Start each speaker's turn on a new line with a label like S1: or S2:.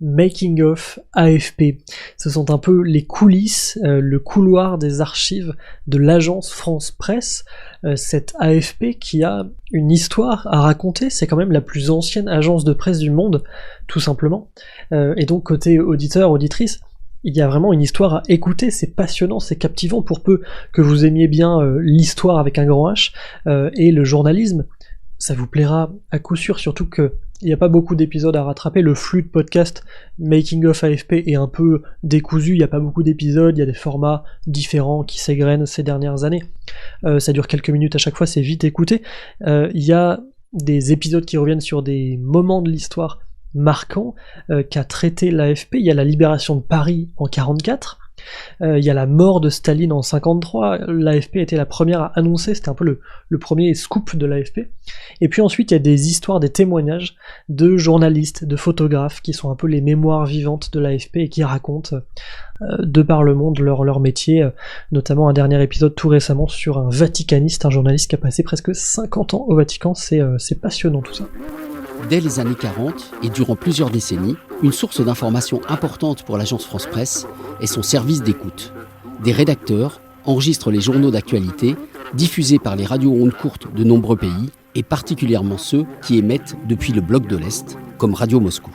S1: Making of AFP. Ce sont un peu les coulisses, le couloir des archives de l'agence France Presse, cette AFP qui a une histoire à raconter, c'est quand même la plus ancienne agence de presse du monde, tout simplement. Et donc côté auditeur, auditrice, il y a vraiment une histoire à écouter, c'est passionnant, c'est captivant pour peu que vous aimiez bien l'histoire avec un grand H et le journalisme. Ça vous plaira à coup sûr, surtout que il n'y a pas beaucoup d'épisodes à rattraper, le flux de podcast Making of AFP est un peu décousu, il n'y a pas beaucoup d'épisodes, il y a des formats différents qui s'égrènent ces dernières années. Ça dure quelques minutes à chaque fois, c'est vite écouté. Il y a des épisodes qui reviennent sur des moments de l'histoire marquants qu'a traité l'AFP. Il y a la libération de Paris en 1944. Il y a la mort de Staline en 1953, l'AFP était la première à annoncer, c'était un peu le premier scoop de l'AFP. Et puis ensuite il y a des histoires, des témoignages de journalistes, de photographes qui sont un peu les mémoires vivantes de l'AFP et qui racontent de par le monde leur métier, notamment un dernier épisode tout récemment sur un vaticaniste, un journaliste qui a passé presque 50 ans au Vatican, c'est passionnant tout ça.
S2: Dès les années 40 et durant plusieurs décennies, une source d'information importante pour l'agence France Presse est son service d'écoute. Des rédacteurs enregistrent les journaux d'actualité diffusés par les radios ondes courtes de nombreux pays et particulièrement ceux qui émettent depuis le bloc de l'Est, comme Radio Moscou.